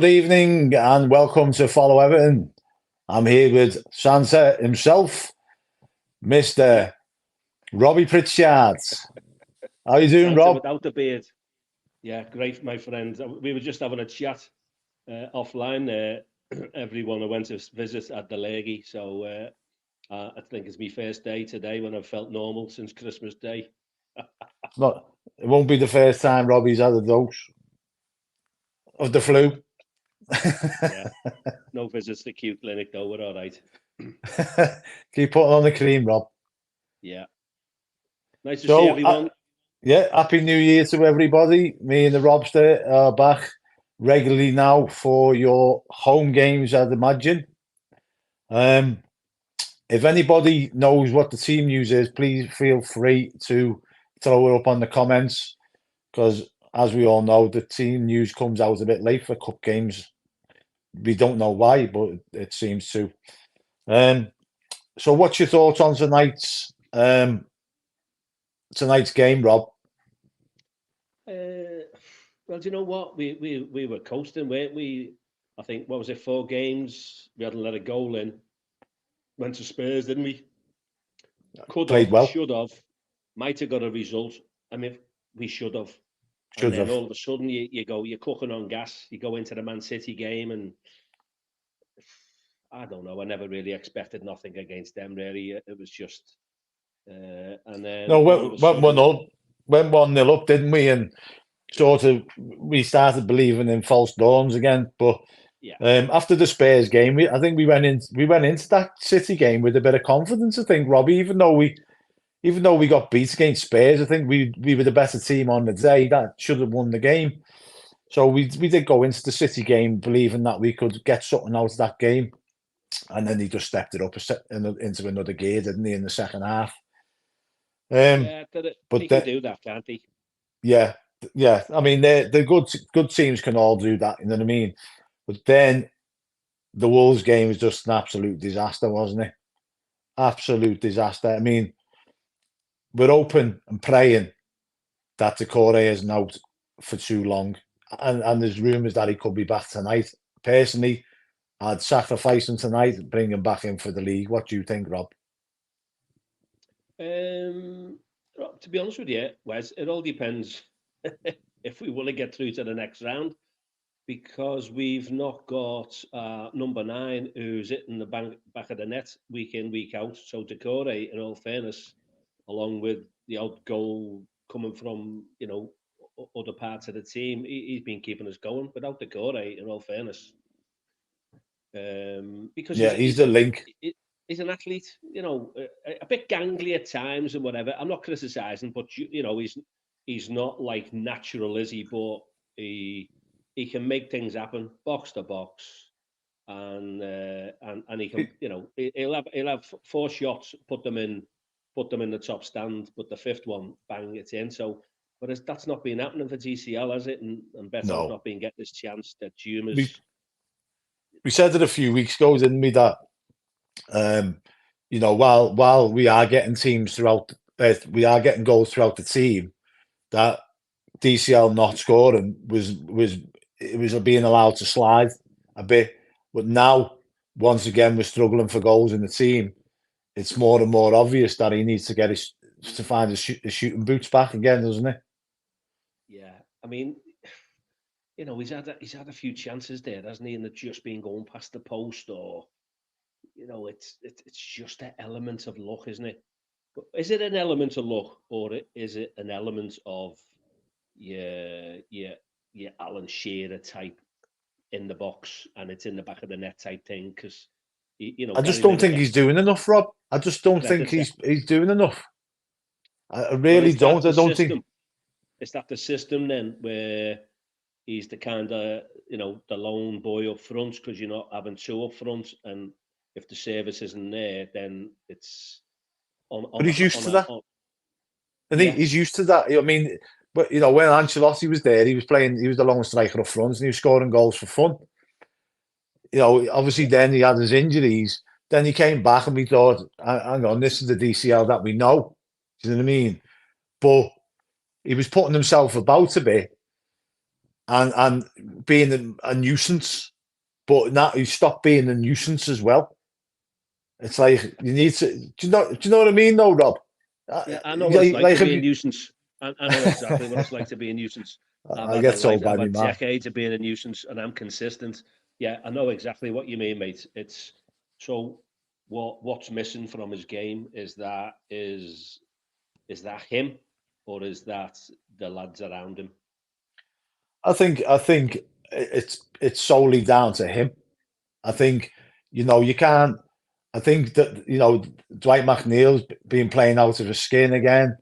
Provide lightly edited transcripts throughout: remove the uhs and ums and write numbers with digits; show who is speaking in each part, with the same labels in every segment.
Speaker 1: Good evening and welcome to Follow Everton. I'm here with Santa himself, Mr. Robby Pritchard. How you doing,
Speaker 2: Santa
Speaker 1: Rob?
Speaker 2: without the beard. Yeah, great, my friend. We were just having a chat offline there. Everyone I went to visit at the Leggy, so I think it's my first day today when I've felt normal since Christmas Day.
Speaker 1: It won't be the first time Robbie's had a dose of the flu.
Speaker 2: Yeah, no visits to Q Clinic though. We're all right.
Speaker 1: Keep putting on the cream, Rob.
Speaker 2: Yeah, nice to see
Speaker 1: So,
Speaker 2: everyone.
Speaker 1: yeah, Happy New Year to everybody. Me and the Robster are back regularly now for your home games, I'd imagine. If anybody knows what the team news is, please feel free to throw it up on the comments because, as we all know, the team news comes out a bit late for cup games. We don't know why, but it seems to. So, what's your thoughts on tonight's game, Rob?
Speaker 2: Well, do you know what? We were coasting, weren't we? I think, what was it, 4 games? We hadn't let a goal in. Went to Spurs, didn't we? Could
Speaker 1: Played
Speaker 2: have,
Speaker 1: well.
Speaker 2: should have, might have got a result. I mean, we should have.
Speaker 1: Should
Speaker 2: And then
Speaker 1: have.
Speaker 2: all of a sudden you're cooking on gas. You go into the Man City game and I don't know. I never really expected nothing against them, really. It was just, and then
Speaker 1: No,
Speaker 2: all of a
Speaker 1: went
Speaker 2: sudden,
Speaker 1: 1-0, went 1-0 up, didn't we? And sort of we started believing in false dawns again. But
Speaker 2: yeah,
Speaker 1: after the Spurs game, I think we went into that City game with a bit of confidence. I think, Robbie, even though we got beat against Spurs, I think we were the better team on the day. That should have won the game. So we did go into the City game believing that we could get something out of that game, and then he just stepped it up into another gear, didn't he, in the second half?
Speaker 2: yeah,
Speaker 1: But
Speaker 2: he can do that, can't he?
Speaker 1: yeah, yeah. I mean, the good teams can all do that. You know what I mean? But then the Wolves game was just an absolute disaster, wasn't it? Absolute disaster. I mean, we're hoping and praying that Decore isn't out for too long, and there's rumours that he could be back tonight. Personally, I'd sacrifice him tonight and bring him back in for the league. What do you think, Rob?
Speaker 2: To be honest with you, Wes, it all depends if we want to get through to the next round, because we've not got number 9 who's hitting the back of the net week in, week out. So Decore, in all fairness, along with the odd goal coming from, other parts of the team, he's been keeping us going. Without Decore, in all fairness, because
Speaker 1: Yeah, he's the link.
Speaker 2: he's an athlete, a bit gangly at times and whatever. I'm not criticising, but he's not like natural, is he? But he can make things happen, box to box, and he can, he'll have 4 shots, put them in the top stand, but the 5th one, bang, it's in. So, but that's not been happening for DCL, has it? And Beto's
Speaker 1: No.
Speaker 2: not been getting this chance that
Speaker 1: We said it a few weeks ago, didn't we? That while we are getting we are getting goals throughout the team, that DCL not scoring was being allowed to slide a bit. But now, once again, we're struggling for goals in the team. It's more and more obvious that he needs to find his shooting boots back again, doesn't it?
Speaker 2: Yeah, I mean, he's had a few chances there, hasn't he? And it's just been going past the post, or it's just an element of luck, isn't it? But is it an element of luck, or is it an element of your Alan Shearer type in the box and it's in the back of the net type thing? Because
Speaker 1: I just don't think he's doing enough, Rob. I just don't think he's doing enough. I really don't. I don't think.
Speaker 2: Is that the system then, where he's the kind of, the lone boy up front, because you're not having 2 up front, and if the service isn't there, then it's on.
Speaker 1: But he's used to that. And
Speaker 2: yeah.
Speaker 1: he's used to that. I mean, but when Ancelotti was there, he was the lone striker up front, and he was scoring goals for fun. Obviously then he had his injuries. Then he came back, and we thought, hang on, this is the DCL that we know. Do you know what I mean? But he was putting himself about a bit. and being a nuisance. But now he stopped being a nuisance as well. It's like you need to. Do you know what I mean, though, Rob?
Speaker 2: Yeah, I know what it's like to
Speaker 1: Like
Speaker 2: be a nuisance. I know exactly what it's like to be a nuisance.
Speaker 1: I get told by
Speaker 2: I've
Speaker 1: me,
Speaker 2: had
Speaker 1: man.
Speaker 2: decades of being a nuisance, and I'm consistent. Yeah, I know exactly what you mean, mate. It's so what's missing from his game is that him, or is that the lads around him?
Speaker 1: I think it's solely down to him. I think you can't. I think that Dwight McNeil's been playing out of his skin again.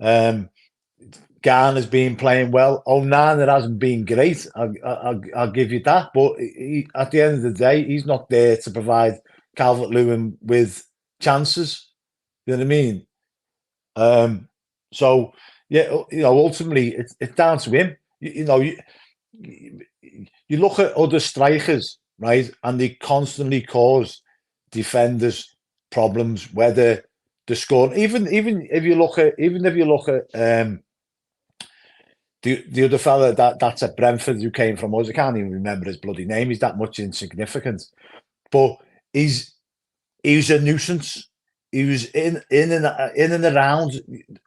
Speaker 1: Um, Garner's been playing well. Onana hasn't been great. I'll give you that. But at the end of the day, he's not there to provide Calvert-Lewin with chances. You know what I mean? Um, so yeah, ultimately it's down to him. You look at other strikers, right, and they constantly cause defenders problems. Whether the score, even if you look at the other fella that's at Brentford who came from us, I can't even remember his bloody name. He's that much insignificant, but he's a nuisance. He was in and around,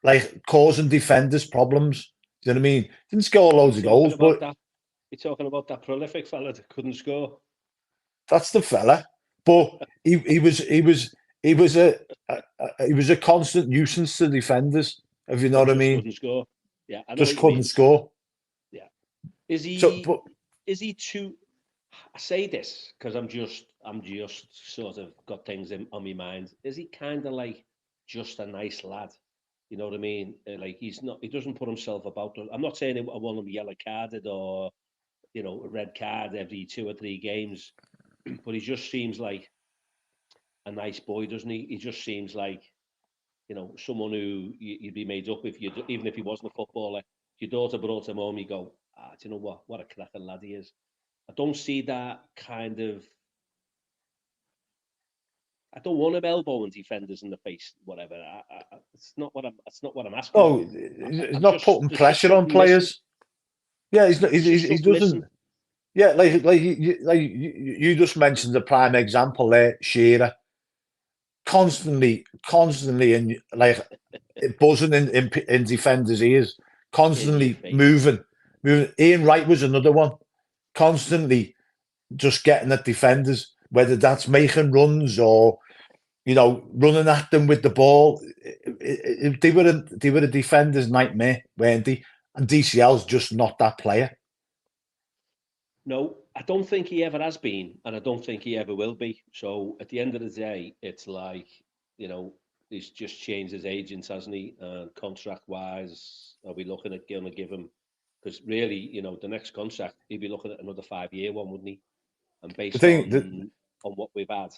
Speaker 1: like causing defenders problems. Do you know what I mean? Didn't score loads of
Speaker 2: Talking
Speaker 1: goals,
Speaker 2: about
Speaker 1: but
Speaker 2: that, you're talking about that prolific fella that couldn't score.
Speaker 1: that's the fella. But he was a constant nuisance to defenders, if you know
Speaker 2: But
Speaker 1: what I
Speaker 2: just
Speaker 1: mean.
Speaker 2: couldn't score. Yeah, I know
Speaker 1: Just
Speaker 2: what you
Speaker 1: couldn't
Speaker 2: mean.
Speaker 1: score.
Speaker 2: Yeah, is
Speaker 1: So,
Speaker 2: he?
Speaker 1: but
Speaker 2: Is he too? I say this because I'm just sort of got things on my mind. Is he kind of like just a nice lad? You know what I mean? Like he's not. He doesn't put himself about. I'm not saying I want him yellow carded or a red card every 2 or 3 games, but he just seems like a nice boy, doesn't he? He just seems like someone who you'd be made up with. You even if he wasn't a footballer, if your daughter brought him home, you go, do you know what? What a cracking lad he is. I don't see that kind of. I don't want him elbowing defenders in the face, whatever. It's not what I'm. It's not what I'm asking
Speaker 1: no,
Speaker 2: for.
Speaker 1: he's
Speaker 2: I'm
Speaker 1: not
Speaker 2: just.
Speaker 1: putting
Speaker 2: There's just
Speaker 1: pressure on
Speaker 2: something missing.
Speaker 1: players. Yeah, he's not.
Speaker 2: There's just
Speaker 1: He
Speaker 2: something
Speaker 1: doesn't.
Speaker 2: missing.
Speaker 1: Yeah, like you just mentioned the prime example there, Shearer, constantly, and like buzzing in defenders' ears,
Speaker 2: In your
Speaker 1: constantly
Speaker 2: face.
Speaker 1: moving. Ian Wright was another one, constantly just getting at defenders, whether that's making runs or running at them with the ball. They were a defender's nightmare, weren't they? And DCL's just not that player.
Speaker 2: No, I don't think he ever has been, and I don't think he ever will be. So at the end of the day, it's like you know he's just changed his agents, hasn't he? And contract wise, are we looking at going to give him? Because really, the next contract he'd be looking at another 5-year one, wouldn't he? And
Speaker 1: The
Speaker 2: based
Speaker 1: thing that
Speaker 2: on what we've had,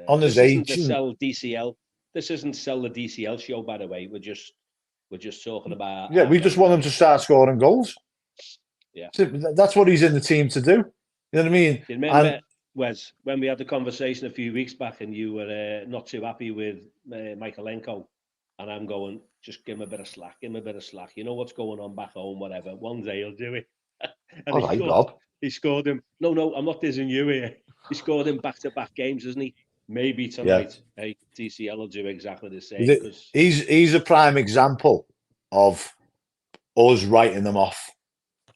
Speaker 1: on his
Speaker 2: this isn't the
Speaker 1: age,
Speaker 2: sell DCL. This isn't sell the DCL show, by the way. We're just talking about
Speaker 1: yeah,
Speaker 2: our
Speaker 1: we just
Speaker 2: friend
Speaker 1: want him
Speaker 2: here.
Speaker 1: to start scoring goals.
Speaker 2: Yeah.
Speaker 1: So that's what he's in the team to do. You know what I mean?
Speaker 2: Do you
Speaker 1: And
Speaker 2: remember, Wes, when we had the conversation a few weeks back and you were not too happy with Michaelenko? And I'm going, just give him a bit of slack, give him a bit of slack. You know what's going on back home, whatever. One day he'll do it. And
Speaker 1: all
Speaker 2: he
Speaker 1: right,
Speaker 2: scored.
Speaker 1: Rob.
Speaker 2: He scored him. No, I'm not dissing you here. He scored him back-to-back games, isn't he? Maybe
Speaker 1: Yeah,
Speaker 2: tonight, hey, TCL will do exactly the same because
Speaker 1: he's a prime example of us writing them off,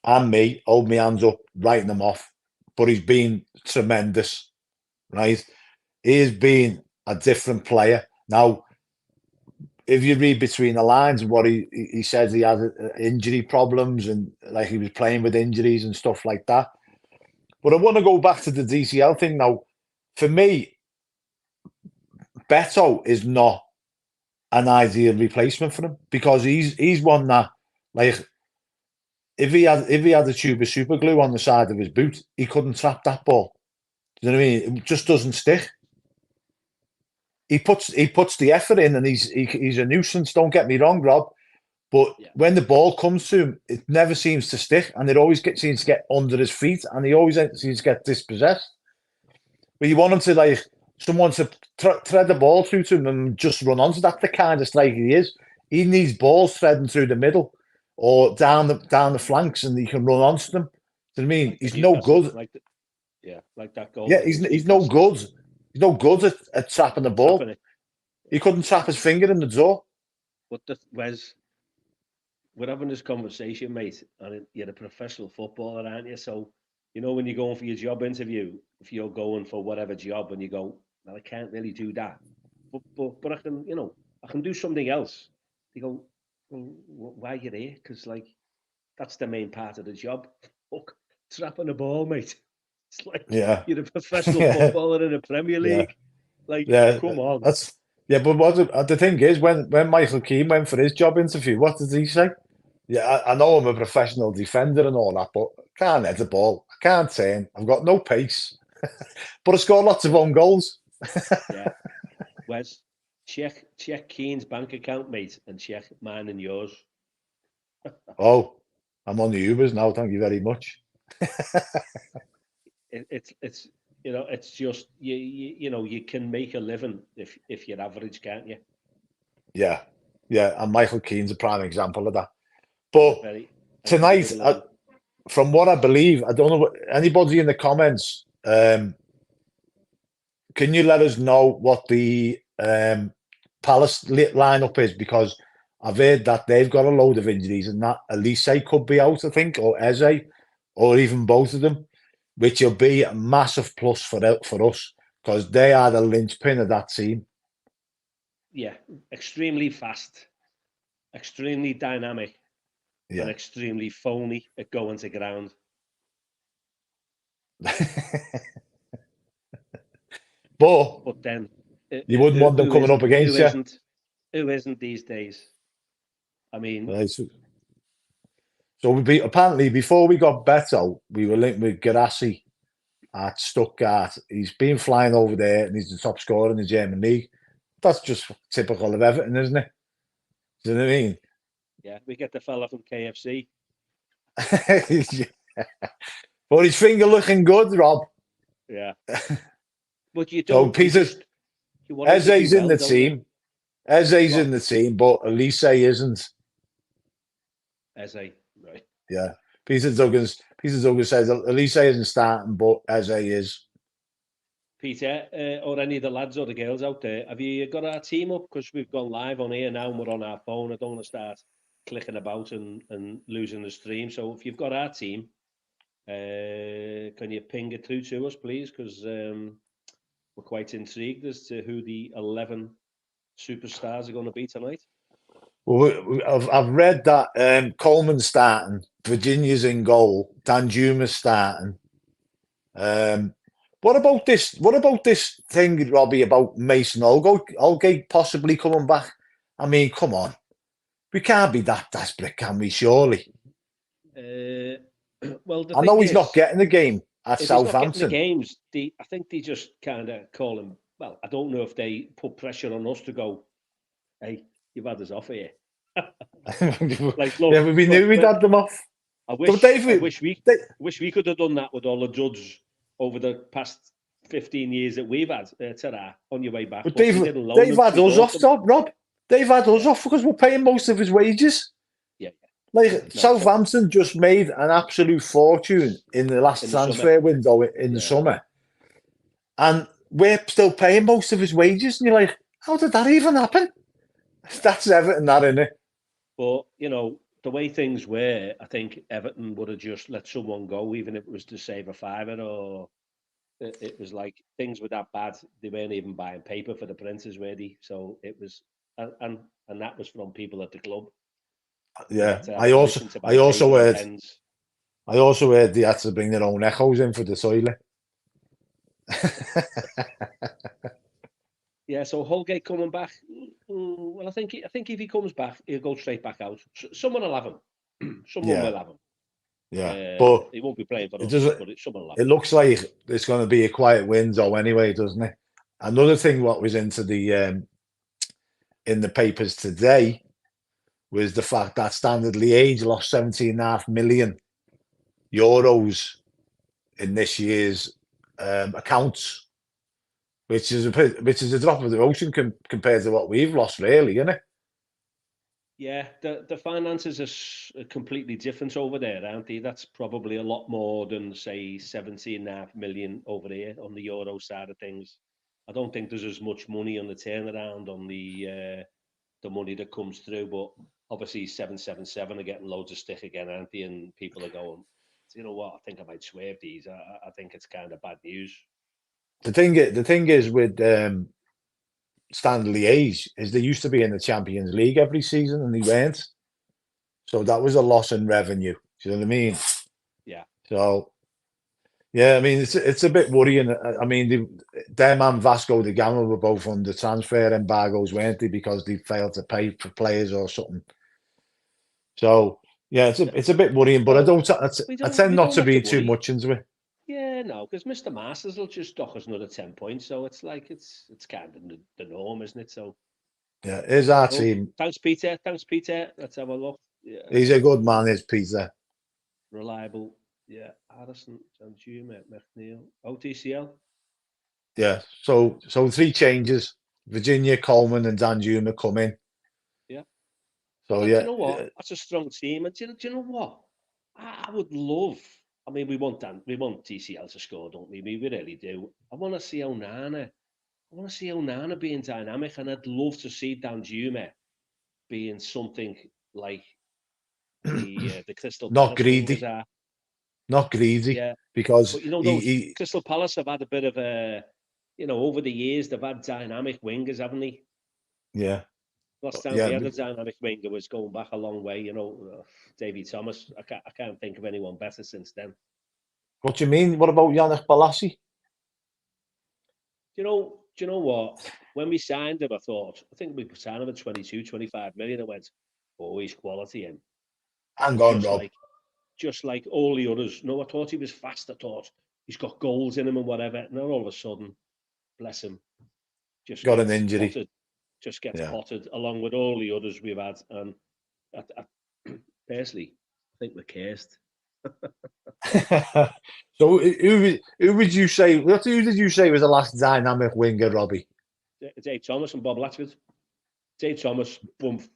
Speaker 1: and me hold my hands up writing them off. But he's been tremendous, right? He has been a different player. Now, if you read between the lines and what he says, he had injury problems and like he was playing with injuries and stuff like that. But I want to go back to the DCL thing now. For me, Beto is not an ideal replacement for him because he's one that, like, if he had a tube of super glue on the side of his boot, he couldn't trap that ball. Do you know what I mean? It just doesn't stick. He puts the effort in, and he's a nuisance. Don't get me wrong, Rob. But
Speaker 2: yeah,
Speaker 1: when the ball comes to him, it never seems to stick, and it always seems to get under his feet, and he always seems to get dispossessed. But you want him to, like, someone to thread the ball through to him and just run onto. That's the kind of striker he is. He needs balls threading through the middle or down the flanks, and he can run onto them. Do you know what I mean?
Speaker 2: Like the
Speaker 1: He's no
Speaker 2: Newcastle,
Speaker 1: good.
Speaker 2: like that goal
Speaker 1: Yeah,
Speaker 2: against
Speaker 1: he's no
Speaker 2: Newcastle.
Speaker 1: good. He's no good at tapping the
Speaker 2: Tapping
Speaker 1: ball.
Speaker 2: it.
Speaker 1: He couldn't tap his finger in the door.
Speaker 2: But Wes, we're having this conversation, mate, and you're a professional footballer, aren't you? So, you know, when you're going for your job interview, if you're going for whatever job and you go, well, I can't really do that, but I can, I can do something else. You go, well, why are you there? Because like that's the main part of the job. Fuck, trapping the ball, mate. It's like
Speaker 1: Yeah,
Speaker 2: you're a professional
Speaker 1: yeah,
Speaker 2: footballer in the Premier
Speaker 1: yeah,
Speaker 2: League. Like,
Speaker 1: yeah.
Speaker 2: come on.
Speaker 1: That's yeah. But the thing is, when Michael Keane went for his job interview, what did he say? Yeah, I know I'm a professional defender and all that, but I can't head the ball. I can't turn. I've got no pace, but I scored lots of own goals.
Speaker 2: Yeah. Wes, check Keane's bank account, mate, and check mine and yours.
Speaker 1: Oh, I'm on the Ubers now. Thank you very much.
Speaker 2: It's it's just you can make a living if you're average, can't you?
Speaker 1: Yeah, yeah. And Michael Keane's a prime example of that.
Speaker 2: He's a
Speaker 1: But
Speaker 2: very
Speaker 1: tonight,
Speaker 2: good living.
Speaker 1: from what I believe, I don't know what anybody in the comments. Can you let us know what the Palace lineup is? Because I've heard that they've got a load of injuries and that Elise could be out, I think, or Eze, or even both of them, which will be a massive plus for us because they are the linchpin of that team.
Speaker 2: Yeah, extremely fast, extremely dynamic, and
Speaker 1: Yeah.
Speaker 2: extremely phony at going to ground.
Speaker 1: But
Speaker 2: But then,
Speaker 1: you wouldn't want them
Speaker 2: who
Speaker 1: coming up
Speaker 2: isn't?
Speaker 1: against you.
Speaker 2: Who isn't these days? I mean,
Speaker 1: Right, so apparently before we got Beto, we were linked with Gerassi at Stuttgart. He's been flying over there and he's the top scorer in the German league. That's just typical of Everton, isn't it? Do you know what I mean?
Speaker 2: yeah, we get the fella from KFC.
Speaker 1: But his finger looking good, Rob.
Speaker 2: Yeah, but you
Speaker 1: So
Speaker 2: don't.
Speaker 1: Peter
Speaker 2: You want him to do
Speaker 1: Eze's in
Speaker 2: well,
Speaker 1: the
Speaker 2: don't you?
Speaker 1: team. Eze's in
Speaker 2: Well,
Speaker 1: the team, but Elise isn't.
Speaker 2: Eze, right?
Speaker 1: Yeah. Peter Douglas says Elise isn't starting, but Eze is.
Speaker 2: Peter, or any of the lads or the girls out there, have you got our team up? Because we've gone live on here now and we're on our phone. I don't want to start clicking about and losing the stream. So if you've got our team, can you ping it through to us, please? Because we're quite intrigued as to who the 11 superstars are going to be tonight.
Speaker 1: Well, I've read that Coleman's starting, Virginia's in goal, Danjuma's starting. Um, what about this? What about this thing, Robbie, about Mason Holgate possibly coming back? I mean, come on, we can't be that desperate, can we? Surely.
Speaker 2: Well, the
Speaker 1: I
Speaker 2: thing
Speaker 1: know he's not
Speaker 2: is,
Speaker 1: getting the game at
Speaker 2: if he's not getting the
Speaker 1: Southampton.
Speaker 2: games, I think they just kind of call him. Well, I don't know if they put pressure on us to go, hey, you've had us off here. Like,
Speaker 1: Yeah,
Speaker 2: look,
Speaker 1: but we knew we'd had them off.
Speaker 2: I
Speaker 1: But
Speaker 2: wish, I
Speaker 1: David,
Speaker 2: wish we,
Speaker 1: they,
Speaker 2: wish we could have done that with all the judges over the past 15 years that we've had. Ta-ra, on your way back,
Speaker 1: but
Speaker 2: but we
Speaker 1: David,
Speaker 2: didn't loan
Speaker 1: they've
Speaker 2: them.
Speaker 1: had
Speaker 2: We
Speaker 1: us
Speaker 2: bought
Speaker 1: off,
Speaker 2: them.
Speaker 1: Rob. They've had us
Speaker 2: Yeah,
Speaker 1: off because we're paying most of his wages.
Speaker 2: yeah.
Speaker 1: Like
Speaker 2: No, so
Speaker 1: Southampton just made an absolute fortune in the last
Speaker 2: in the summer,
Speaker 1: transfer window in the
Speaker 2: yeah.
Speaker 1: summer, and we're still paying most of his wages. And you're like, how did that even happen? That's Everton, that isn't it?
Speaker 2: But the way things were, I think Everton would have just let someone go, even if it was to save a fiver, or it was like things were that bad. They weren't even buying paper for the printers, were they? So it was, and that was from people at the club. They
Speaker 1: Yeah,
Speaker 2: had to have permission to
Speaker 1: I
Speaker 2: buy
Speaker 1: also
Speaker 2: paper and
Speaker 1: heard,
Speaker 2: pens.
Speaker 1: I also heard they had to bring their own echoes in for the toilet.
Speaker 2: Yeah, so Holgate coming back. Well, I think if he comes back, he'll go straight back out. Someone will have him. Someone
Speaker 1: Yeah,
Speaker 2: will have him.
Speaker 1: yeah, but
Speaker 2: He won't be playing for
Speaker 1: it
Speaker 2: us,
Speaker 1: doesn't.
Speaker 2: but someone will have
Speaker 1: It
Speaker 2: him.
Speaker 1: looks like it's going to be a quiet window anyway, doesn't it? Another thing, what was into the in the papers today was the fact that Standard Liège lost 17.5 million euros in this year's accounts, which is a drop of the ocean compared to what we've lost, really, isn't it?
Speaker 2: Yeah, the finances are completely different over there, aren't they? That's probably a lot more than, say, 17.5 million over here on the Euro side of things. I don't think there's as much money on the turnaround on the money that comes through, but obviously 777 are getting loads of stick again, aren't they? And people are going, you know what? I think I might swerve these. I think it's kind of bad news.
Speaker 1: The thing is with Standard Liège is they used to be in the Champions League every season and they weren't. So that was a loss in revenue. Do you know what I mean?
Speaker 2: Yeah.
Speaker 1: So yeah, I mean it's a bit worrying. I mean, them and Vasco da Gama were both under transfer embargoes, weren't they? Because they failed to pay for players or something. So yeah, it's a bit worrying. But
Speaker 2: Well,
Speaker 1: I tend
Speaker 2: we
Speaker 1: not
Speaker 2: don't
Speaker 1: to
Speaker 2: have to
Speaker 1: read too
Speaker 2: worry.
Speaker 1: much into it.
Speaker 2: Yeah, no, because Mr. Masters will just dock us another 10 points. So it's like it's kind of the norm, isn't it? So
Speaker 1: Yeah, here's our
Speaker 2: oh,
Speaker 1: team.
Speaker 2: thanks, Peter. Thanks, Peter. Let's have a look. Yeah,
Speaker 1: He's a good man, is Peter.
Speaker 2: reliable. Yeah, Addison, Danjuma, McNeil, OTCL.
Speaker 1: Yeah. So three changes. Virginia, Coleman, and Danjuma come in.
Speaker 2: Yeah.
Speaker 1: So
Speaker 2: Well, do you
Speaker 1: yeah,
Speaker 2: know what? That's a strong team. And do you know what? I would love. I mean, we want TCL to score, don't we? We really do. I want to see Onana. I want to see Onana being dynamic, and I'd love to see Danjuma being something like the Crystal
Speaker 1: not
Speaker 2: Palace wingers
Speaker 1: greedy,
Speaker 2: are.
Speaker 1: not greedy,
Speaker 2: Yeah,
Speaker 1: because
Speaker 2: but you know those Crystal Palace have had a bit of a, over the years they've had dynamic wingers, haven't they?
Speaker 1: yeah,
Speaker 2: Last time we
Speaker 1: yeah.
Speaker 2: had a dynamic winger was going back a long way. Davy Thomas. I can't think of anyone better since then.
Speaker 1: What do you mean? What about Yannick Balassi?
Speaker 2: Do you know what? When we signed him, I think we signed him at 22, 25 million. I went, oh, he's quality in.
Speaker 1: Hang
Speaker 2: But
Speaker 1: on, Rob.
Speaker 2: just like all the others, no, I thought he was fast. I thought he's got goals in him and whatever. And then all of a sudden, bless him, just
Speaker 1: Got an
Speaker 2: gets
Speaker 1: injury.
Speaker 2: potted, just gets
Speaker 1: Yeah.
Speaker 2: potted along with all the others we've had. And personally, I think we're cursed.
Speaker 1: So who would you say? Who did you say was the last dynamic winger, Robbie?
Speaker 2: Dave Thomas and Bob Latchford. Dave Thomas, boomf.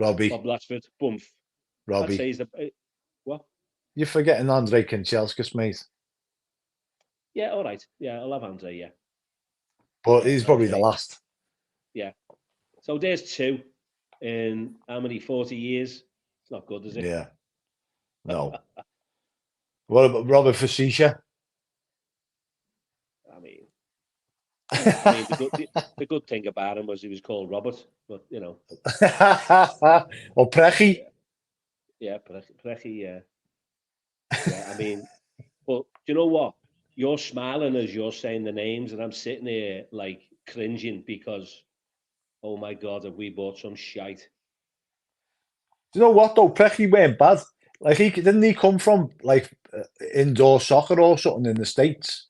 Speaker 1: Robbie,
Speaker 2: Bob Latchford, boomf. I'd say
Speaker 1: Robbie.
Speaker 2: he's the what?
Speaker 1: You're forgetting Andre Kanchelskis, mate.
Speaker 2: Yeah, all right. Yeah, I love Andre. Yeah,
Speaker 1: But
Speaker 2: yeah,
Speaker 1: he's probably the
Speaker 2: Andre.
Speaker 1: last.
Speaker 2: Yeah. So there's two in how many 40 years? It's not good, is it?
Speaker 1: Yeah. No. What about Robert Facetious?
Speaker 2: I mean, yeah. I mean, the good thing about him was he was called Robert, but
Speaker 1: Or Prechy?
Speaker 2: yeah, yeah, Prechi, yeah, yeah. I mean, but do you know what? You're smiling as you're saying the names, and I'm sitting here like cringing because, oh my God, have we bought some shite?
Speaker 1: Do you know what though? Prechy weren't bad. Like didn't he come from like indoor soccer or something in the States,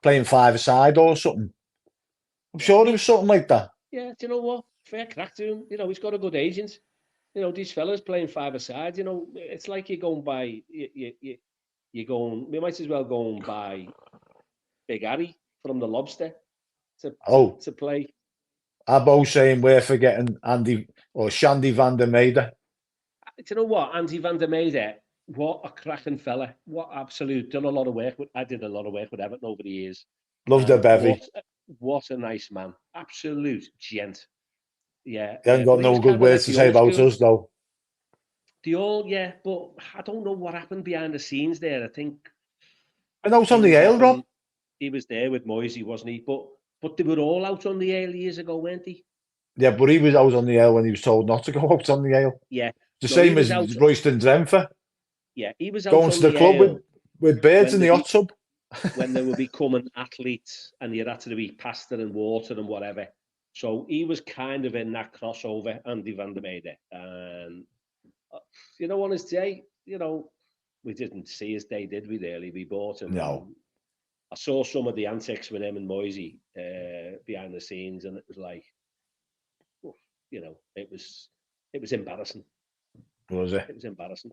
Speaker 1: playing five-a-side or something? I'm
Speaker 2: Yeah, I
Speaker 1: sure it
Speaker 2: mean,
Speaker 1: was something like that.
Speaker 2: yeah. Do you know what? Fair crack to him. He's got a good agent. These fellas playing five-a-side. It's like you're going by. You're going. We might as well go and buy Big Harry from the Lobster
Speaker 1: Oh,
Speaker 2: to play.
Speaker 1: Abo saying we're forgetting Andy or Shandy van der Meijden.
Speaker 2: Do you know what? Andy van der Meijden, what a cracking fella. What absolute, done a lot of work with, I did a lot of work with Everton over the years.
Speaker 1: Loved a
Speaker 2: And
Speaker 1: bevy.
Speaker 2: what a nice man. Absolute gent. Yeah.
Speaker 1: He hasn't
Speaker 2: But
Speaker 1: got
Speaker 2: he was
Speaker 1: no good
Speaker 2: kind of
Speaker 1: words
Speaker 2: like
Speaker 1: to
Speaker 2: the
Speaker 1: say
Speaker 2: old
Speaker 1: about
Speaker 2: school.
Speaker 1: us though.
Speaker 2: Yeah, but I don't know what happened behind the scenes there. I think
Speaker 1: I know it's on the
Speaker 2: things
Speaker 1: ale, Rob.
Speaker 2: happened. He was there with Moisey, wasn't he? But they were all out on the ale years ago, weren't they?
Speaker 1: Yeah, but he was out on the ale when he was told not to go out on the ale.
Speaker 2: Yeah.
Speaker 1: The
Speaker 2: No, he
Speaker 1: same
Speaker 2: was
Speaker 1: as
Speaker 2: out.
Speaker 1: Royston Drenfer
Speaker 2: Yeah, he was out
Speaker 1: going to
Speaker 2: on
Speaker 1: the
Speaker 2: the
Speaker 1: club
Speaker 2: ale
Speaker 1: with birds
Speaker 2: when
Speaker 1: in
Speaker 2: they
Speaker 1: the hot tub.
Speaker 2: when they were becoming athletes and you had to be pasta and water and whatever. So he was kind of in that crossover, Andy van der Meijden. And, on his day, we didn't see his day, did we, really? We bought him.
Speaker 1: No.
Speaker 2: And I saw some of the antics with him and Moisey behind the scenes, and it was like, oh, it was embarrassing.
Speaker 1: Was it?
Speaker 2: It was embarrassing.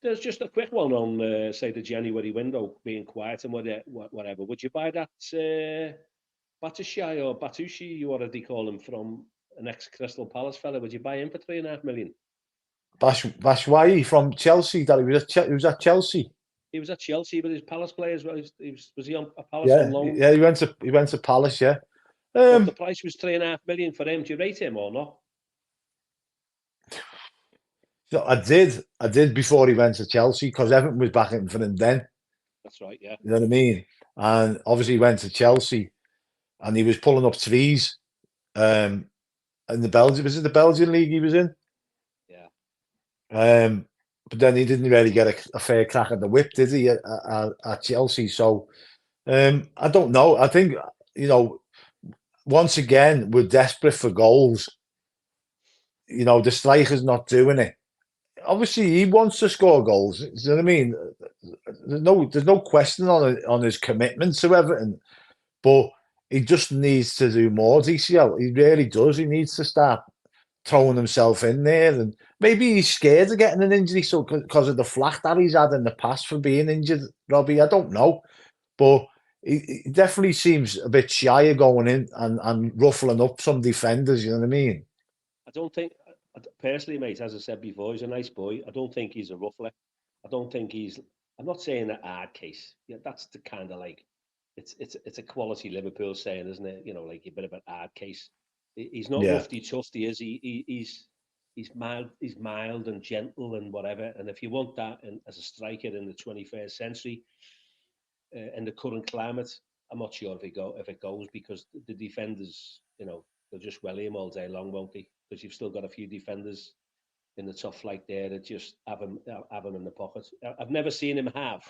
Speaker 2: There's just a quick one on, say, the January window being quiet and whatever. Would you buy that Batushai or Batushi, you already call him from an ex-Crystal Palace fella, would you buy him for 3.5 million?
Speaker 1: Batshuayi from Chelsea. That he was at Chelsea.
Speaker 2: He was at Chelsea, but his Palace player as well. Was he on a Palace on
Speaker 1: Yeah,
Speaker 2: loan?
Speaker 1: yeah. He went to Palace. Yeah.
Speaker 2: So if the price was 3.5 million for him, do you rate him or not?
Speaker 1: So I did before he went to Chelsea because Everton was backing for him then.
Speaker 2: That's right, yeah.
Speaker 1: You know what I mean? And obviously he went to Chelsea and he was pulling up trees. In the Belgian, was it the Belgian league he was in?
Speaker 2: Yeah.
Speaker 1: But then he didn't really get a fair crack at the whip, did he, at Chelsea? So I don't know. I think, you know, once again, we're desperate for goals. You know, the striker's not doing it. Obviously, he wants to score goals. You know what I mean? There's no question on his commitment to Everton, but he just needs to do more. DCL, he really does. He needs to start throwing himself in there, and maybe he's scared of getting an injury, so because of the flack that he's had in the past for being injured. Robbie, I don't know, but he definitely seems a bit shy of going in and ruffling up some defenders. You know what I mean?
Speaker 2: I don't think, personally, mate, as I said before, he's a nice boy. I don't think he's a ruffler. I don't think he's. I'm not saying a hard case. Yeah, that's the kind of like, it's a quality Liverpool saying, isn't it? You know, like a bit of an hard case. He's not
Speaker 1: Yeah,
Speaker 2: roughy toughy, is he? He's mild and gentle and whatever. And if you want that as a striker in the 21st century, in the current climate, I'm not sure if it goes because the defenders, you know, they'll just welly him all day long, won't they? Because you've still got a few defenders in the top flight there that just have him in the pocket. I've never seen him have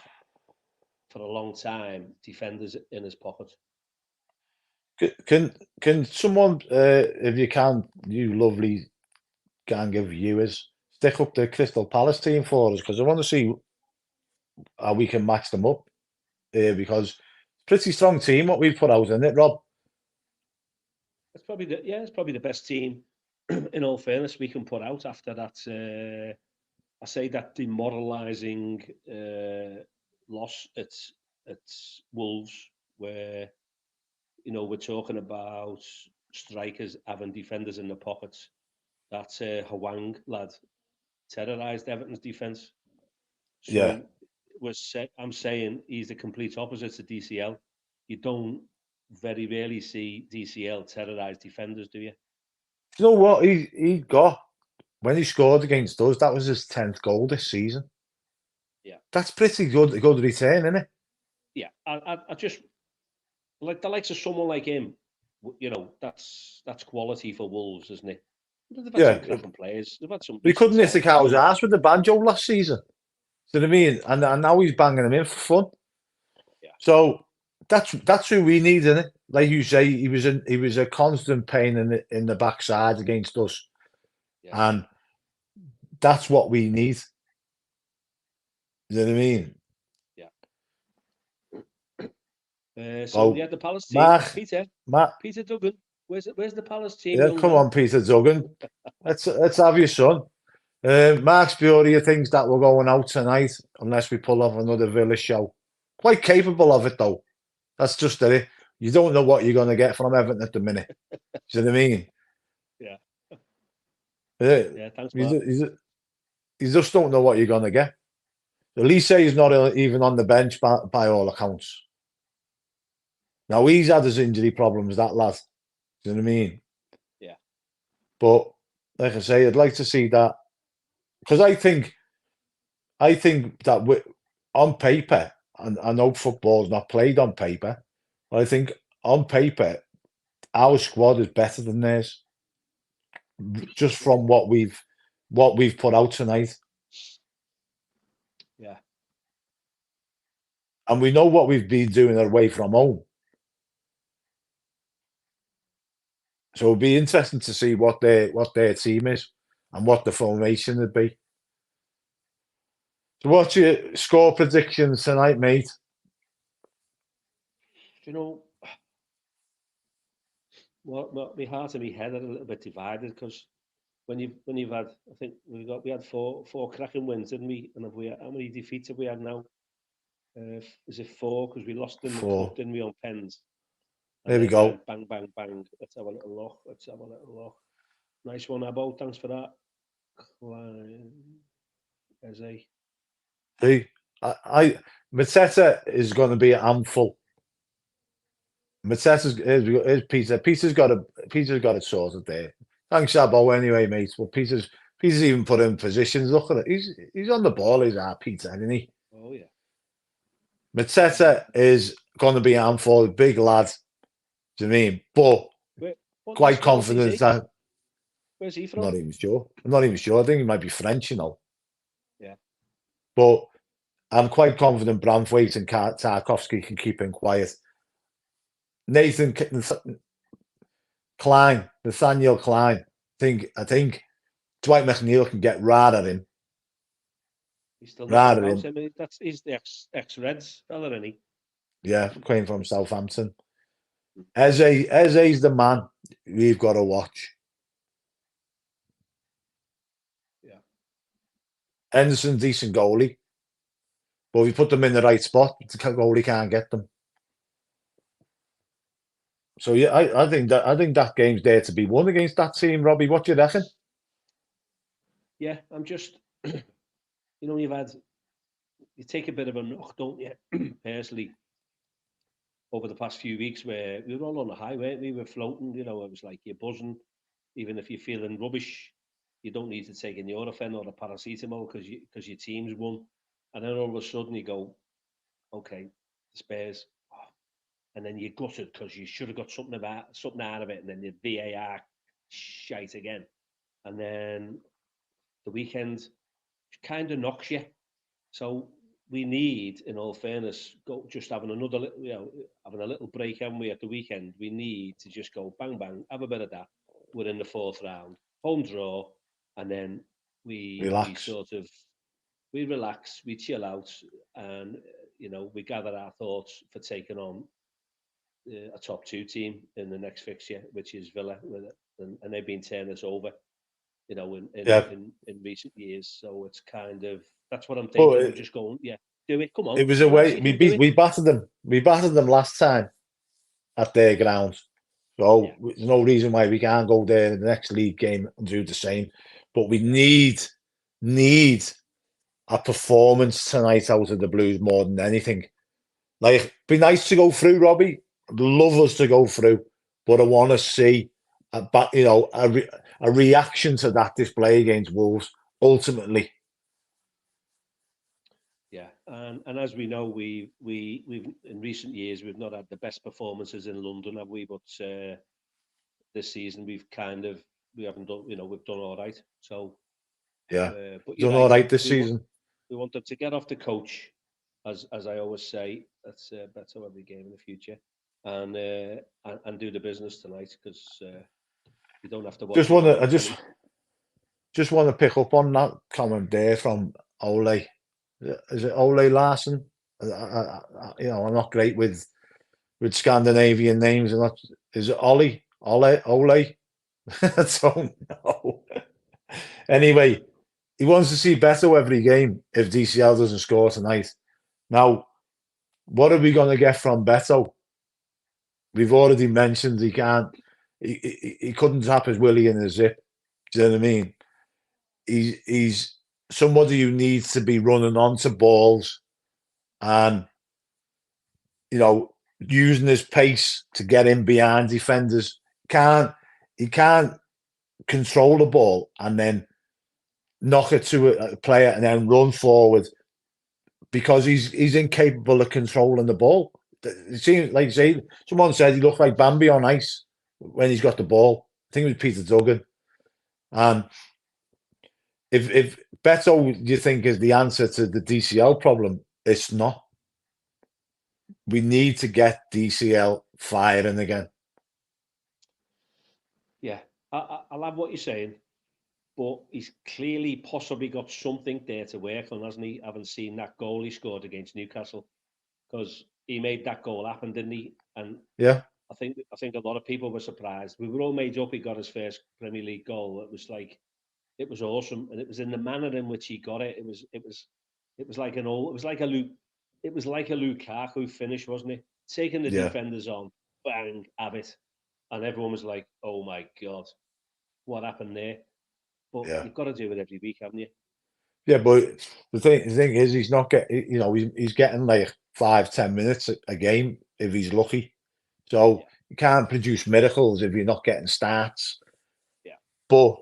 Speaker 2: for a long time defenders in his pocket.
Speaker 1: can someone, if you can, you lovely gang of viewers, stick up the Crystal Palace team for us because I want to see how we can match them up. Because pretty strong team what we've put out, isn't it, Rob?
Speaker 2: It's probably the best team. In all fairness, we can put out after that. I say that demoralising loss at Wolves, where we're talking about strikers having defenders in the pockets. That Hwang lad terrorised Everton's defence.
Speaker 1: Yeah.
Speaker 2: So I'm saying he's the complete opposite to DCL. You don't very rarely see DCL terrorise defenders, do you?
Speaker 1: You know what he got when he scored against us? That was his 10th goal this season.
Speaker 2: Yeah,
Speaker 1: That's pretty good return, isn't it?
Speaker 2: yeah. I just like the likes of someone like him. That's quality for Wolves, isn't it? They've had some
Speaker 1: Yeah.
Speaker 2: cracking players. They've had some
Speaker 1: We
Speaker 2: decent
Speaker 1: couldn't hit the
Speaker 2: signings.
Speaker 1: cow's ass with the banjo last season. Do you know what I mean? And now he's banging them in for fun.
Speaker 2: Yeah,
Speaker 1: So that's who we need, isn't it? Like you say, he was a constant pain in the backside against us,
Speaker 2: yeah,
Speaker 1: and that's what we need. You know what I mean?
Speaker 2: yeah. So
Speaker 1: So
Speaker 2: yeah, the Palace team,
Speaker 1: Mark, Mark,
Speaker 2: Peter Duggan. Where's the Palace team,
Speaker 1: yeah,
Speaker 2: young
Speaker 1: come
Speaker 2: man?
Speaker 1: on, Peter Duggan. Let's have your son. Mark Spurrier thinks that we're going out tonight unless we pull off another Villa show. Quite capable of it though. That's just it. You don't know what you're going to get from Everton at the minute. Do you know what I mean?
Speaker 2: Yeah,
Speaker 1: Uh,
Speaker 2: yeah. Thanks,
Speaker 1: you,
Speaker 2: Mark.
Speaker 1: you just don't know what you're going to get. Elise is not even on the bench by all accounts. Now he's had his injury problems, that lad. Do you know what I mean?
Speaker 2: Yeah,
Speaker 1: But like I say, I'd like to see that because I think that on paper, and I know football's not played on paper, but I think on paper our squad is better than theirs, just
Speaker 2: yeah,
Speaker 1: from what we've put out tonight,
Speaker 2: yeah.
Speaker 1: and we know what we've been doing away from home. So it'll be interesting to see what their team is and what the formation would be. So what's your score predictions tonight, mate?
Speaker 2: You know, my heart and my head are a little bit divided because when you've had, I think we had four cracking wins, didn't we? And have we how many defeats have we had now? Is it four? Because we lost in the cup,
Speaker 1: 4.
Speaker 2: didn't we, on pens? And
Speaker 1: There we
Speaker 2: then we
Speaker 1: go.
Speaker 2: went bang, bang, bang. Let's have a little look. Nice one, Abbo. Thanks for that. Eze.
Speaker 1: See, Mateta is going to be a handful. Here's Peter. Peter's got it sorted there. Thanks, Abo. Anyway, mate. Well, Peter's even put in positions. Look at it. He's on the ball. He's our Peter, isn't he?
Speaker 2: Oh yeah.
Speaker 1: Mateta is going to be a handful. Big lad. Do you mean? But
Speaker 2: What
Speaker 1: quite
Speaker 2: nationality is
Speaker 1: confident
Speaker 2: he?
Speaker 1: that
Speaker 2: Where's he
Speaker 1: I'm not
Speaker 2: from?
Speaker 1: even sure. I'm not even sure. I think he might be French, you know.
Speaker 2: Yeah.
Speaker 1: But I'm quite confident Branthwaite and Tarkovsky can keep him quiet. Nathan Klein, Nathaniel Klein. I think Dwight McNeil can get right at him.
Speaker 2: He's still knocking
Speaker 1: Right at
Speaker 2: about.
Speaker 1: him.
Speaker 2: I mean, he's the ex Reds fella, isn't he?
Speaker 1: Yeah, came from Southampton. Eze's the man we've got to watch.
Speaker 2: Yeah.
Speaker 1: Henderson, decent goalie. But if you put them in the right spot, the goalie can't get them. So yeah, I think that game's there to be won against that team, Robbie. What do you reckon?
Speaker 2: Yeah, I'm just, you take a bit of a knock, don't you? Personally, over the past few weeks, where we were all on a high, weren't we? We were floating. It was like you're buzzing, even if you're feeling rubbish. You don't need to take a Nurofen or a paracetamol because your team's won, and then all of a sudden you go, okay, the Spurs, and then you're gutted because you should have got something out of it, and then the VAR shite again, and then the weekend kind of knocks you. So we need, in all fairness, go just having having a little break, haven't we, at the weekend? We need to just go bang bang, have a bit of that. We're in the fourth round, home draw, and then we
Speaker 1: Relax.
Speaker 2: sort of we relax, we chill out, and we gather our thoughts for taking on a top two team in the next fixture, which is Villa, and they've been turning us over,
Speaker 1: Yeah.
Speaker 2: in recent years. So it's kind of that's what I'm
Speaker 1: But
Speaker 2: thinking. I'm just going, yeah, do it. Come on,
Speaker 1: it was a
Speaker 2: show us
Speaker 1: way
Speaker 2: you can do it.
Speaker 1: we battered them. We battered them last time at their ground.
Speaker 2: Yeah,
Speaker 1: So there's no reason why we can't go there in the next league game and do the same. But we need a performance tonight out of the Blues more than anything. Like, be nice to go through, Robbie. I'd love us to go through, but I want to see a reaction to that display against Wolves. Ultimately,
Speaker 2: yeah, and as we know, we've in recent years we've not had the best performances in London, have we? But this season we haven't done, we've done all right. So,
Speaker 1: yeah,
Speaker 2: but you're
Speaker 1: done all
Speaker 2: right.
Speaker 1: right this
Speaker 2: We want
Speaker 1: season.
Speaker 2: we want them to get off the coach, as I always say. That's better every game in the future, and do the business tonight because you don't have to watch
Speaker 1: Just
Speaker 2: it
Speaker 1: want to,
Speaker 2: on
Speaker 1: I
Speaker 2: on.
Speaker 1: just want to pick up on that comment there from Ole. Is it Ole Larson? I'm not great with Scandinavian names. And that is it Ollie? Ole? I don't know. Anyway, he wants to see Beto every game if DCL doesn't score tonight. Now, what are we going to get from Beto? We've already mentioned he can't. He couldn't tap his willy in a zip. Do you know what I mean? He's somebody who needs to be running onto balls and using his pace to get in behind defenders. He can't control the ball and then knock it to a player and then run forward because he's incapable of controlling the ball. It seems like someone said he looks like Bambi on ice when he's got the ball. I think it was Peter Duggan. And if Beto, you think, is the answer to the DCL problem, it's not. We need to get DCL firing again.
Speaker 2: Yeah, I love what you're saying, but he's clearly possibly got something there to work on, hasn't he? I haven't seen that goal he scored against Newcastle because he made that goal happen, didn't he? And
Speaker 1: Yeah,
Speaker 2: I think a lot of people were surprised. We were all made up. He got his first Premier League goal. It was awesome, and it was in the manner in which he got it. It was like it was like a Lukaku finish, wasn't it? Taking the
Speaker 1: yeah.
Speaker 2: defenders on, bang, have it, and everyone was like, "Oh my god!" what happened there. But
Speaker 1: Yeah.
Speaker 2: you've got to do it every week, haven't you?
Speaker 1: Yeah, but the thing is, he's not getting. He's getting like 5-10 minutes a game if he's lucky. So
Speaker 2: Yeah.
Speaker 1: you can't produce miracles if you're not getting starts.
Speaker 2: Yeah.
Speaker 1: But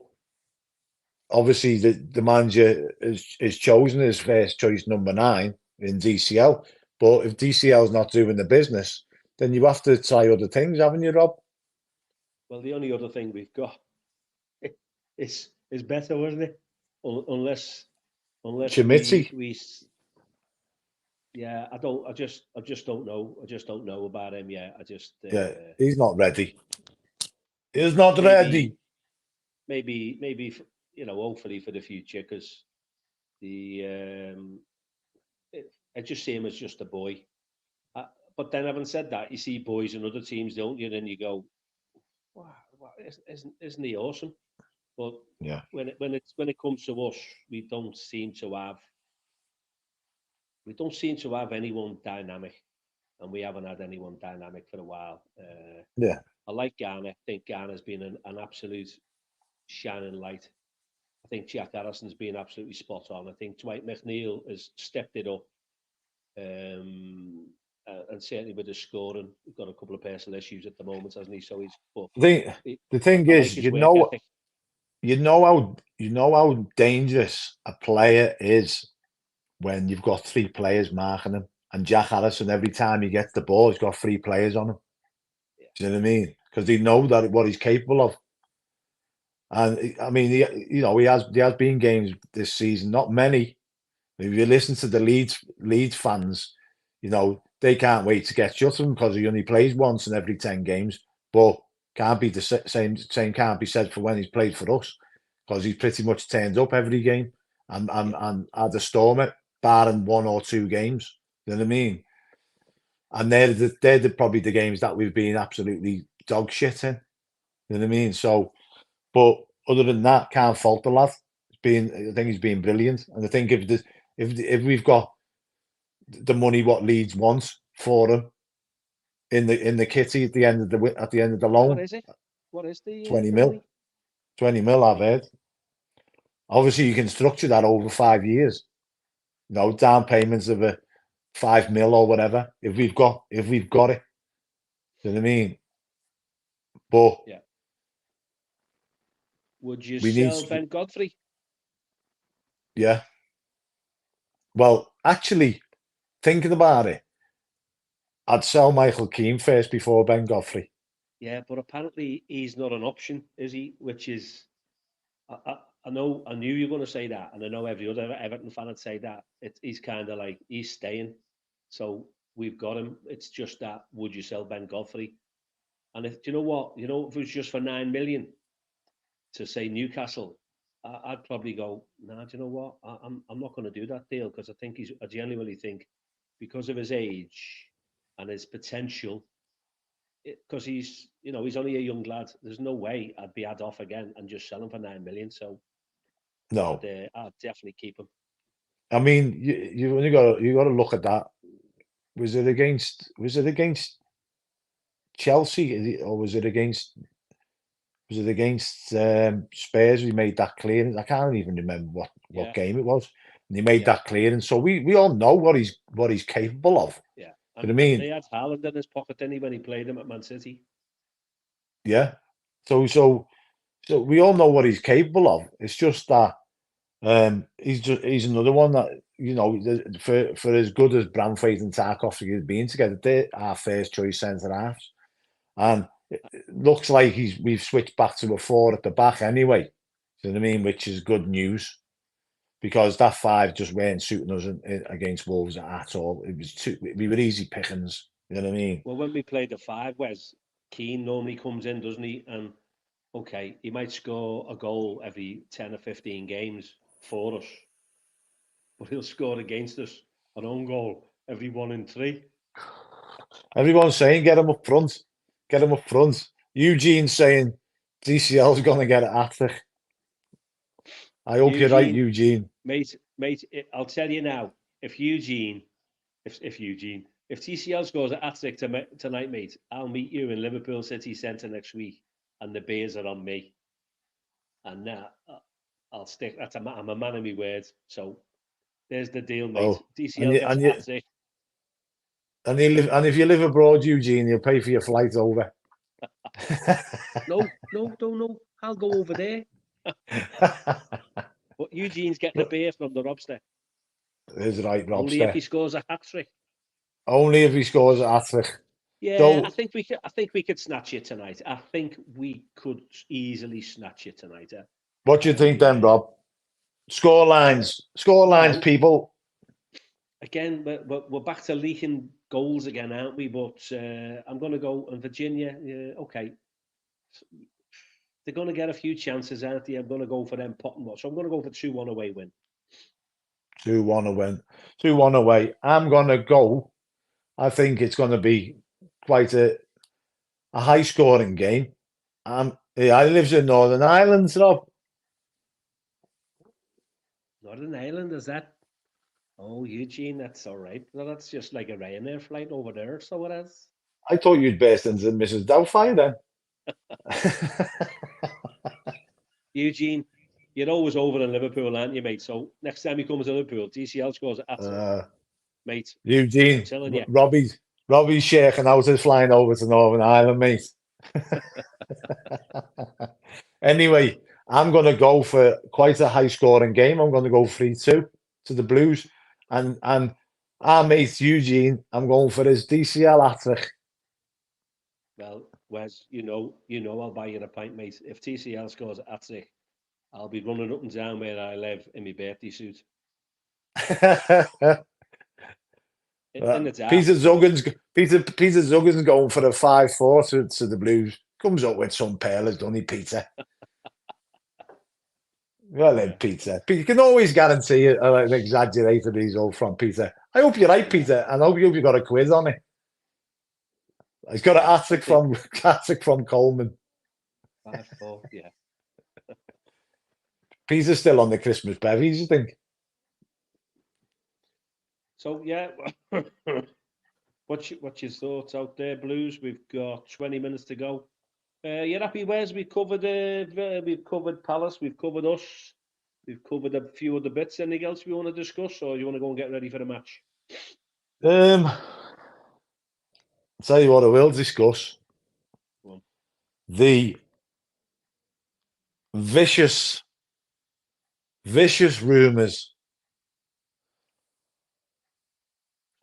Speaker 1: obviously, the manager is chosen his first choice number 9 in DCL. But if DCL is not doing the business, then you have to try other things, haven't you, Rob?
Speaker 2: Well, the only other thing we've got is better, wasn't it? Unless
Speaker 1: Chimitzi,
Speaker 2: yeah, I just don't know. I just don't know about him yet. I just
Speaker 1: yeah, he's not ready. He's not
Speaker 2: maybe
Speaker 1: ready.
Speaker 2: hopefully for the future, because the I just see him as just a boy. But then, having said that, you see boys in other teams, don't you? Then you go, wow, isn't he awesome? But
Speaker 1: Yeah,
Speaker 2: when it comes to us, we don't seem to have anyone dynamic, and we haven't had anyone dynamic for a while.
Speaker 1: yeah.
Speaker 2: I like Garner. I think Garner's been an absolute shining light. I think Jack Harrison's been absolutely spot on. I think Dwight McNeil has stepped it up, and certainly with his scoring, we've got a couple of personal issues at the moment, hasn't he? So but
Speaker 1: I think
Speaker 2: he,
Speaker 1: the thing
Speaker 2: I like
Speaker 1: is,
Speaker 2: his work ethic.
Speaker 1: you know how dangerous a player is when you've got 3 players marking him. And Jack Harrison, every time he gets the ball, he's got 3 players on him.
Speaker 2: Yeah,
Speaker 1: Do you know what I mean? Because they know that what he's capable of. And I mean, he has been games this season, not many. If you listen to the Leeds fans, they can't wait to get shut of him because he only plays once in every 10 games. But can't be the same can't be said for when he's played for us, because he's pretty much turned up every game
Speaker 2: yeah,
Speaker 1: and had a storm it, barring 1 or 2 games. You know what I mean? And they're probably the games that we've been absolutely dog shit in. You know what I mean? So, but other than that, can't fault the lad. I think he's been brilliant. And I think if we've got the money what Leeds wants for him in the kitty at the end of the
Speaker 2: what
Speaker 1: loan,
Speaker 2: is it? What is
Speaker 1: 20
Speaker 2: the
Speaker 1: mil,
Speaker 2: money?
Speaker 1: 20 mil. I've heard. Obviously, you can structure that over 5 years. Down payments of a 5 mil or whatever. If we've got it, you know what I mean. But
Speaker 2: Yeah. Would you
Speaker 1: we need,
Speaker 2: sell Ben Godfrey?
Speaker 1: yeah. Well, actually, thinking about it, I'd sell Michael Keane first before Ben Godfrey.
Speaker 2: Yeah, but apparently he's not an option, is he? Which is, I knew you were going to say that, and I know every other Everton fan would say that. He's kind of like he's staying, so we've got him. It's just that, would you sell Ben Godfrey? And if do you know what, if it was just for 9 million to say Newcastle, I'd probably go, nah. Do you know what? I'm not going to do that deal, because I genuinely think, because of his age and his potential, because he's only a young lad. There's no way I'd be ad off again and just sell him for 9 million. So
Speaker 1: No,
Speaker 2: I'd definitely keep him.
Speaker 1: I mean you only got to look at that. Was it against Chelsea, or was it against Spurs? We made that clearance. I can't even remember what
Speaker 2: Yeah,
Speaker 1: game it was. And he made
Speaker 2: yeah,
Speaker 1: that clearance. So we all know what he's capable of.
Speaker 2: yeah.
Speaker 1: You know
Speaker 2: And
Speaker 1: what I
Speaker 2: and
Speaker 1: mean?
Speaker 2: they had Haaland in his pocket, didn't he, when he played him at Man City?
Speaker 1: Yeah. So we all know what he's capable of. It's just that he's another one that for as good as Bramthwaite and Tarkowski has been together, they're our first choice centre halves. And it looks like we've switched back to a 4 at the back anyway. You know what I mean? Which is good news, because that 5 just weren't suiting us against Wolves at all. It was we were easy pickings. You know what I mean?
Speaker 2: Well, when we played the 5, Wes, Keane normally comes in, doesn't he? And okay, he might score a goal every 10 or 15 games for us, but he'll score against us an own goal every 1 in 3.
Speaker 1: Everyone's saying get him up front, get him up front. Eugene's saying DCL's going to get it after. I hope you're right,
Speaker 2: Eugene,
Speaker 1: Eugene.
Speaker 2: mate, I'll tell you now. If Eugene, if TCL scores at hat-trick tonight, mate, I'll meet you in Liverpool City Centre next week, and the beers are on me. and I'll stick. I'm a man of my word. So there's the deal, mate.
Speaker 1: Oh, and
Speaker 2: DCL
Speaker 1: you,
Speaker 2: gets
Speaker 1: and you,
Speaker 2: hat-trick.
Speaker 1: and if you live abroad, Eugene, you'll pay for your flight over.
Speaker 2: No, no. I'll go over there. But Eugene's getting a beer from the Robster.
Speaker 1: Is right,
Speaker 2: Only if he
Speaker 1: Robster.
Speaker 2: scores a hat-trick.
Speaker 1: Only if he scores a hat-trick.
Speaker 2: Yeah, I
Speaker 1: So,
Speaker 2: think we could. I think we could snatch it tonight. I think we could easily snatch it tonight.
Speaker 1: what do you think then,
Speaker 2: Uh,
Speaker 1: Rob? Score
Speaker 2: uh,
Speaker 1: lines, score lines,
Speaker 2: well,
Speaker 1: people.
Speaker 2: again, we're back to leaking goals again, aren't we? But I'm going to go and Virginia. Okay, they're going to get a few chances, aren't they? I'm going to go for them potting one. So I'm going to go for 2-1 away win.
Speaker 1: 2-1 away. 2-1 away. I'm gonna go. I think it's gonna be quite a high scoring game. I lives in Northern Ireland, Rob.
Speaker 2: Northern Ireland, is that? Oh, Eugene, that's all right. Well, that's just like a Ryanair flight over there, so it is.
Speaker 1: I thought you'd burst into Mrs. Doubtfire then.
Speaker 2: Eugene, you're always over in Liverpool, aren't you, mate? So next time he comes to Liverpool, DCL scores a hat-trick.
Speaker 1: uh,
Speaker 2: Mate, I'm
Speaker 1: Eugene,
Speaker 2: telling you.
Speaker 1: Robbie's shaking out is flying over to Northern Ireland, mate. Anyway, I'm going to go for quite a high scoring game. I'm going to go 3-2 to the Blues. And our mate Eugene, I'm going for his DCL hat-trick.
Speaker 2: Well, Wes, I'll buy you a pint, mate. If TCL scores a hat-trick, I'll be running up and down where I live in my birthday suit. In the dark.
Speaker 1: Peter Zuggan's going for a 5-4 to the Blues. Comes up with some pearlers, doesn't he, Peter? Well then,
Speaker 2: Yeah.
Speaker 1: Peter. You can always guarantee an exaggerated result from Peter. I hope you're right, Peter, and I hope you got a quiz on it. He's got a hat-trick from Coleman.
Speaker 2: 5-4, yeah.
Speaker 1: Peter's still on the Christmas bevies, you think?
Speaker 2: So yeah, what's your thoughts out there, Blues? We've got 20 minutes to go. You're happy, Wes? We've covered Palace, we've covered us, we've covered a few other bits. Anything else we want to discuss, or you want to go and get ready for the match?
Speaker 1: I'll tell you what I will discuss. The vicious rumours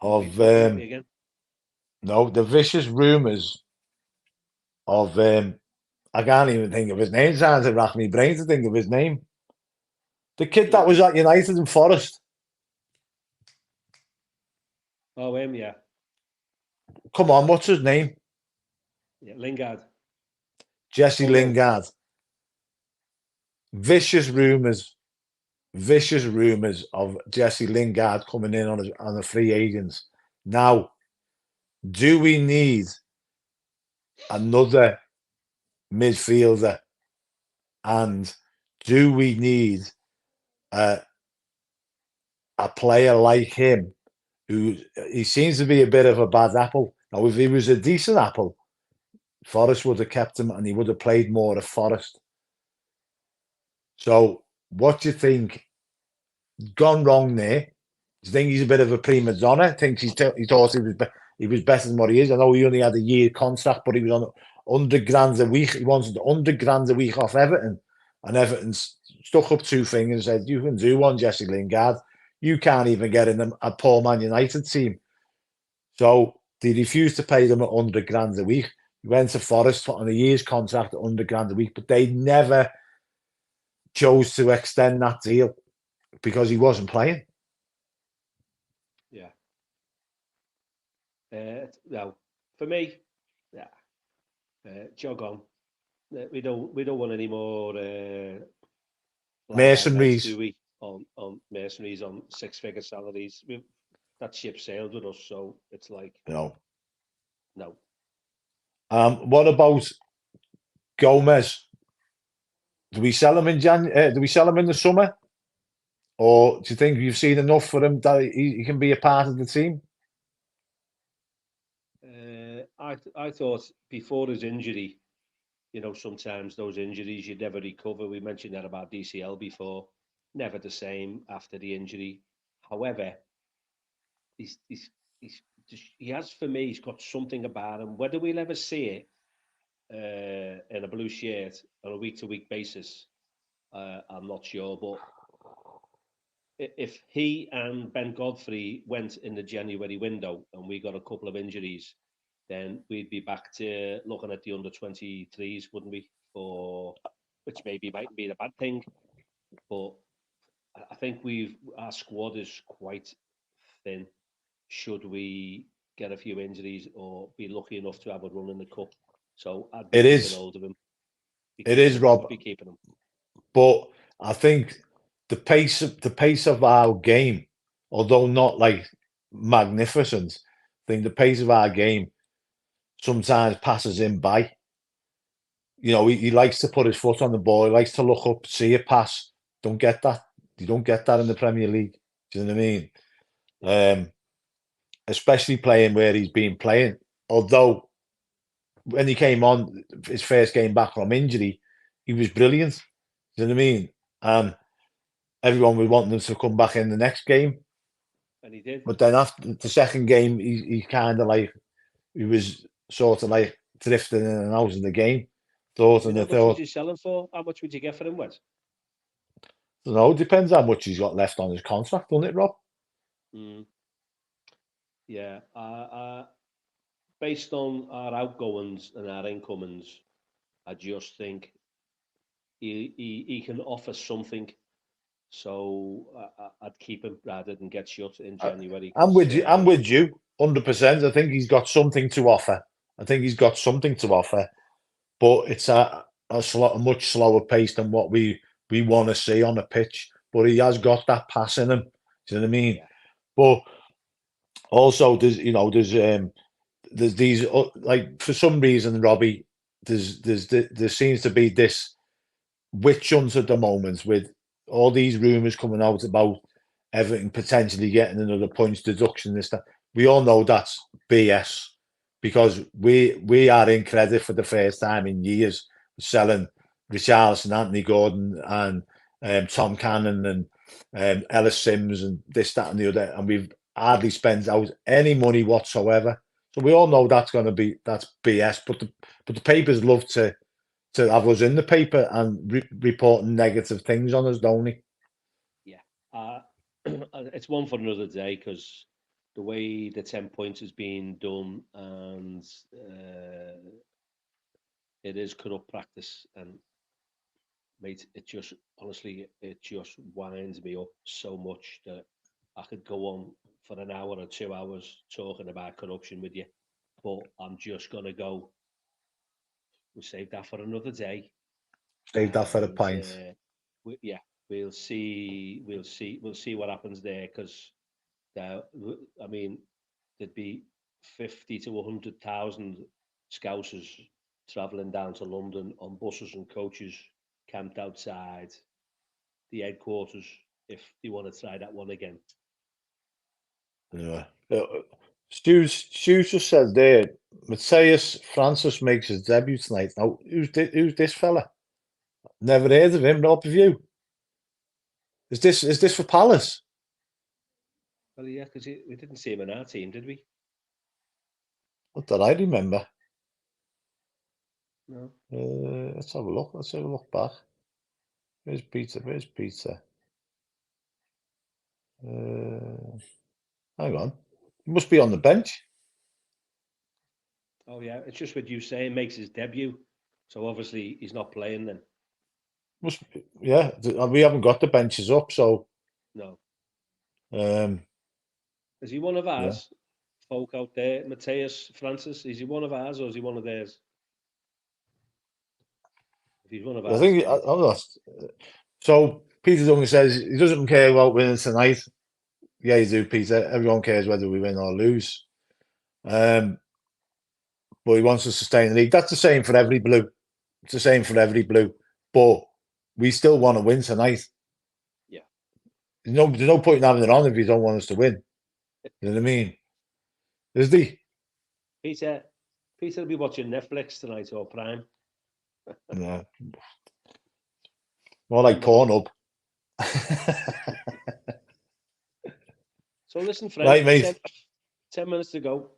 Speaker 1: of
Speaker 2: again?
Speaker 1: no, the vicious rumours of I can't even think of his name. It's trying to rack my brain to think of his name. The kid that was at United and Forest.
Speaker 2: Oh, yeah.
Speaker 1: Come on, what's his name?
Speaker 2: Yeah, Lingard.
Speaker 1: Jesse Lingard. Vicious rumours of Jesse Lingard coming in on a free agent. Now, do we need another midfielder? And do we need a player like him who he seems to be a bit of a bad apple? Now, if he was a decent apple, Forest would have kept him and he would have played more at Forest. So, what do you think? Gone wrong there? Do you think he's a bit of a prima donna? Thinks he thought he was better than what he is. I know he only had a year contract, but he was on £100,000 a week. He wanted £100,000 a week off Everton, and Everton stuck up two fingers and said, "You can do one, Jesse Lingard. You can't even get in a poor Man United team." So they refused to pay them £100,000 a week. He went to Forest on a year's contract at £100,000 a week, but they never chose to extend that deal because he wasn't playing.
Speaker 2: Yeah. No, for me, yeah. Jog on. We don't want any more
Speaker 1: Mercenaries,
Speaker 2: do we? On mercenaries on six-figure salaries. That ship sailed with us, so it's like
Speaker 1: no.
Speaker 2: No.
Speaker 1: What about Gomez? Do we sell him in do we sell him in the summer, or do you think you've seen enough for him that he can be a part of the team?
Speaker 2: I thought before his injury, sometimes those injuries you never recover. We mentioned that about DCL before. Never the same after the injury. However, he's, he's, he has, for me, he's got something about him. Whether we'll ever see it in a blue shirt on a week-to-week basis, I'm not sure. But if he and Ben Godfrey went in the January window and we got a couple of injuries, then we'd be back to looking at the under-23s, wouldn't we? Which maybe might be a bad thing, but I think our squad is quite thin. Should we get a few injuries or be lucky enough to have a run in the cup, so I'd be
Speaker 1: It
Speaker 2: keeping
Speaker 1: is.
Speaker 2: hold of him.
Speaker 1: It is, Rob.
Speaker 2: Be keeping him.
Speaker 1: But I think the pace of our game, although not like magnificent, I think the pace of our game sometimes passes him by. He likes to put his foot on the ball. He likes to look up, see a pass. Don't get that. You don't get that in the Premier League. Do you know what I mean? Especially playing where he's been playing. Although when he came on his first game back from injury, he was brilliant. Do you know what I mean? And everyone was wanting him to come back in the next game.
Speaker 2: And he did.
Speaker 1: But then after the second game, he kind of like, he was sort of like drifting in and out of the game. Thought and
Speaker 2: How
Speaker 1: the
Speaker 2: much was
Speaker 1: thought,
Speaker 2: he selling for? How much would you get for him, Wes?
Speaker 1: I don't know, depends how much he's got left on his contract, doesn't it, Rob?
Speaker 2: Yeah. Based on our outgoings and our incomings, I just think he can offer something. So I'd keep him rather than get shut in January.
Speaker 1: I'm with you. I'm with you, 100%. I think he's got something to offer. But it's a much slower pace than what we want to see on the pitch. But he has got that pass in him. Do you know what I mean?
Speaker 2: Yeah.
Speaker 1: But also, there's these like, for some reason, Robbie, there seems to be this witch hunt at the moment with all these rumours coming out about Everton potentially getting another points deduction. This, that. We all know that's BS, because we are in credit for the first time in years, selling Richarlison, Anthony Gordon, and Tom Cannon, and Ellis Sims, and this, that, and the other, and we've hardly spent out any money whatsoever. So we all know that's BS. But the papers love to have us in the paper and reporting negative things on us, don't they?
Speaker 2: Yeah. It's one for another day, because the way the 10 points is being done, and it is corrupt practice. And mate, it just winds me up so much that I could go on for an hour or 2 hours talking about corruption with you. But I'm just gonna go. We'll save that for another day.
Speaker 1: Save that for a
Speaker 2: And
Speaker 1: pint.
Speaker 2: yeah, we'll see. We'll see what happens there. Because I mean, there'd be 50 to 100,000 Scousers travelling down to London on buses and coaches, camped outside the headquarters, if they want to try that one again.
Speaker 1: Yeah. Stu's just said there, Matthias Francis makes his debut tonight. Now, who's this fella? Never heard of him. Rob, have you? Is this for Palace?
Speaker 2: Well, yeah, because we didn't see him in our team, did we?
Speaker 1: What did I remember?
Speaker 2: No.
Speaker 1: Let's have a look. Let's have a look back. Where's Peter? Where's Peter? Hang on. He must be on the bench.
Speaker 2: Oh yeah, it's just what you saying, makes his debut. So obviously he's not playing then.
Speaker 1: Must be, yeah. We haven't got the benches up, so
Speaker 2: No.
Speaker 1: um,
Speaker 2: Is he one of
Speaker 1: yeah.
Speaker 2: ours? Folk out there, Matthias Francis, is he one of ours or is he one of theirs? If he's one of
Speaker 1: I
Speaker 2: ours,
Speaker 1: think
Speaker 2: then
Speaker 1: so. Peter Duncan says he doesn't care about winning tonight. Yeah, you do, Peter. Everyone cares whether we win or lose. But he wants us to stay in the league. That's the same for every blue. It's the same for every blue. But we still want to win tonight.
Speaker 2: yeah.
Speaker 1: There's no point in having it on if you don't want us to win. You know what I mean? Is the
Speaker 2: Peter will be watching Netflix tonight or Prime.
Speaker 1: Yeah. More like Pornhub.
Speaker 2: So listen, friend,
Speaker 1: Right, mate.
Speaker 2: 10 minutes to go.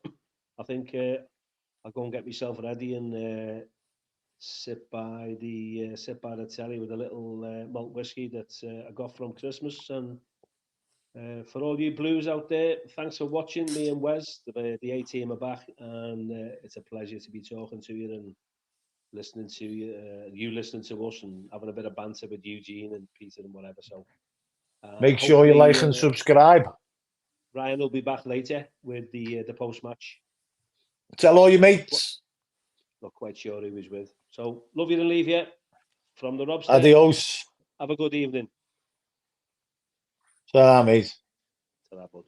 Speaker 2: I think I'll go and get myself ready and sit by the telly with a little malt whiskey that I got from Christmas. And for all you Blues out there, thanks for watching me and Wes. The A team are back, and it's a pleasure to be talking to you and listening to you. You listening to us and having a bit of banter with Eugene and Peter and whatever. So
Speaker 1: Make sure you
Speaker 2: hopefully
Speaker 1: like and subscribe.
Speaker 2: Ryan will be back later with the post match.
Speaker 1: Tell all your mates.
Speaker 2: Not quite sure who he's with. So love you and leave you from the Robster.
Speaker 1: Adios.
Speaker 2: Have a good evening.
Speaker 1: Ta-ra, mate.
Speaker 2: Ta-ra, bud.